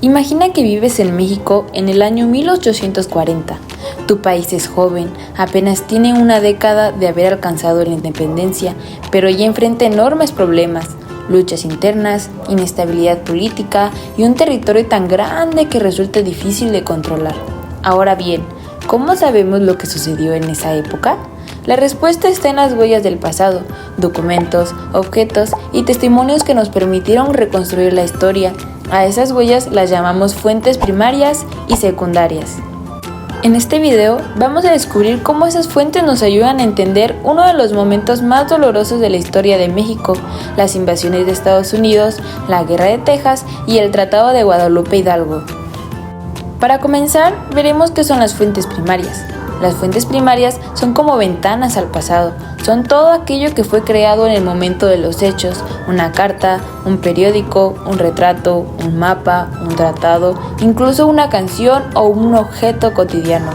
Imagina que vives en México en el año 1840. Tu país es joven, apenas tiene una década de haber alcanzado la independencia, pero ya enfrenta enormes problemas, luchas internas, inestabilidad política y un territorio tan grande que resulta difícil de controlar. Ahora bien, ¿cómo sabemos lo que sucedió en esa época? La respuesta está en las huellas del pasado, documentos, objetos y testimonios que nos permitieron reconstruir la historia. A esas huellas las llamamos fuentes primarias y secundarias. En este video vamos a descubrir cómo esas fuentes nos ayudan a entender uno de los momentos más dolorosos de la historia de México, las invasiones de Estados Unidos, la Guerra de Texas y el Tratado de Guadalupe Hidalgo. Para comenzar, veremos qué son las fuentes primarias. Las fuentes primarias son como ventanas al pasado, son todo aquello que fue creado en el momento de los hechos, una carta, un periódico, un retrato, un mapa, un tratado, incluso una canción o un objeto cotidiano.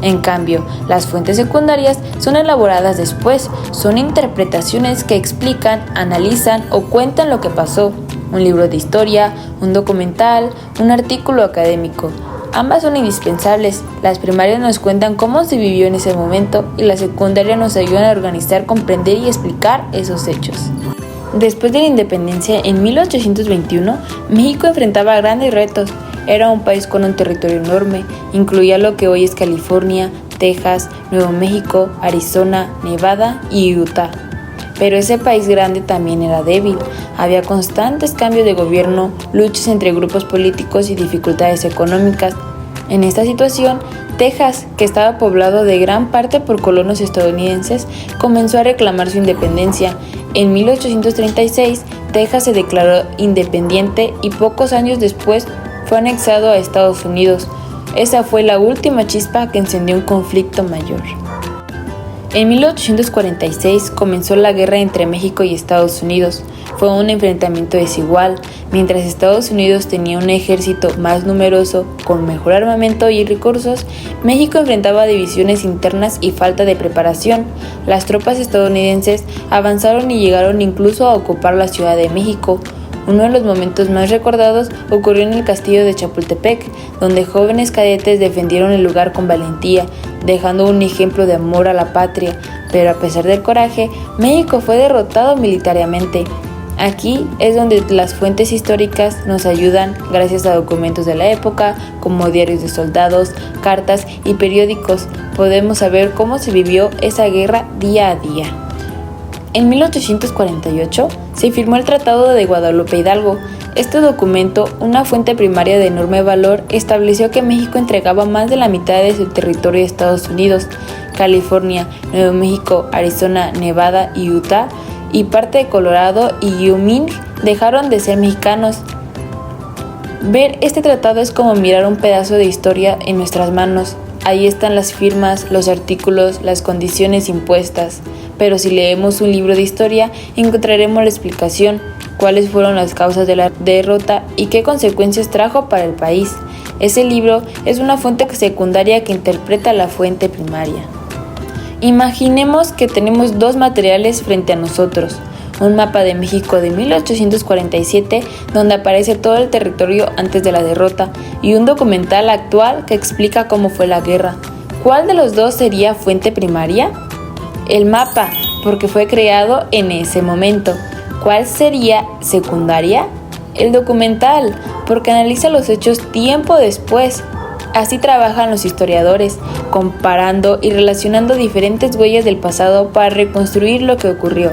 En cambio, las fuentes secundarias son elaboradas después, son interpretaciones que explican, analizan o cuentan lo que pasó, un libro de historia, un documental, un artículo académico. Ambas son indispensables. Las primarias nos cuentan cómo se vivió en ese momento y las secundarias nos ayudan a organizar, comprender y explicar esos hechos. Después de la independencia, en 1821, México enfrentaba grandes retos. Era un país con un territorio enorme, incluía lo que hoy es California, Texas, Nuevo México, Arizona, Nevada y Utah. Pero ese país grande también era débil. Había constantes cambios de gobierno, luchas entre grupos políticos y dificultades económicas. En esta situación, Texas, que estaba poblado de gran parte por colonos estadounidenses, comenzó a reclamar su independencia. En 1836, Texas se declaró independiente y pocos años después fue anexado a Estados Unidos. Esa fue la última chispa que encendió un conflicto mayor. En 1846 comenzó la guerra entre México y Estados Unidos. Fue un enfrentamiento desigual. Mientras Estados Unidos tenía un ejército más numeroso, con mejor armamento y recursos, México enfrentaba divisiones internas y falta de preparación. Las tropas estadounidenses avanzaron y llegaron incluso a ocupar la Ciudad de México. Uno de los momentos más recordados ocurrió en el castillo de Chapultepec, donde jóvenes cadetes defendieron el lugar con valentía, dejando un ejemplo de amor a la patria, pero a pesar del coraje, México fue derrotado militarmente. Aquí es donde las fuentes históricas nos ayudan gracias a documentos de la época, como diarios de soldados, cartas y periódicos. Podemos saber cómo se vivió esa guerra día a día. En 1848 se firmó el Tratado de Guadalupe Hidalgo. Este documento, una fuente primaria de enorme valor, estableció que México entregaba más de la mitad de su territorio a Estados Unidos. California, Nuevo México, Arizona, Nevada y Utah, y parte de Colorado y Wyoming dejaron de ser mexicanos. Ver este tratado es como mirar un pedazo de historia en nuestras manos. Ahí están las firmas, los artículos, las condiciones impuestas. Pero si leemos un libro de historia, encontraremos la explicación, cuáles fueron las causas de la derrota y qué consecuencias trajo para el país. Ese libro es una fuente secundaria que interpreta la fuente primaria. Imaginemos que tenemos dos materiales frente a nosotros. Un mapa de México de 1847, donde aparece todo el territorio antes de la derrota, y un documental actual que explica cómo fue la guerra. ¿Cuál de los dos sería fuente primaria? El mapa, porque fue creado en ese momento. ¿Cuál sería secundaria? El documental, porque analiza los hechos tiempo después. Así trabajan los historiadores, comparando y relacionando diferentes huellas del pasado para reconstruir lo que ocurrió.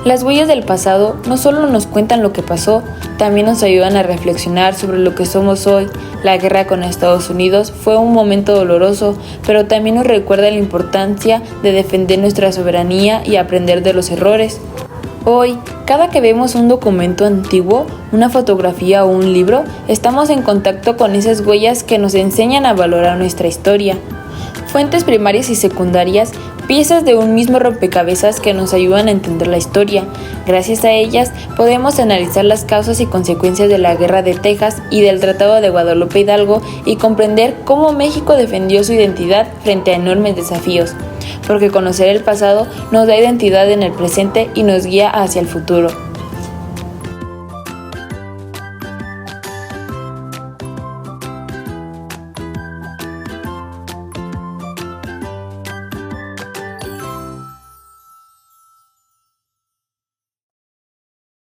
Las huellas del pasado no solo nos cuentan lo que pasó, también nos ayudan a reflexionar sobre lo que somos hoy. La guerra con Estados Unidos fue un momento doloroso, pero también nos recuerda la importancia de defender nuestra soberanía y aprender de los errores. Hoy, cada que vemos un documento antiguo, una fotografía o un libro, estamos en contacto con esas huellas que nos enseñan a valorar nuestra historia. Fuentes primarias y secundarias, piezas de un mismo rompecabezas que nos ayudan a entender la historia. Gracias a ellas podemos analizar las causas y consecuencias de la Guerra de Texas y del Tratado de Guadalupe Hidalgo y comprender cómo México defendió su identidad frente a enormes desafíos. Porque conocer el pasado nos da identidad en el presente y nos guía hacia el futuro.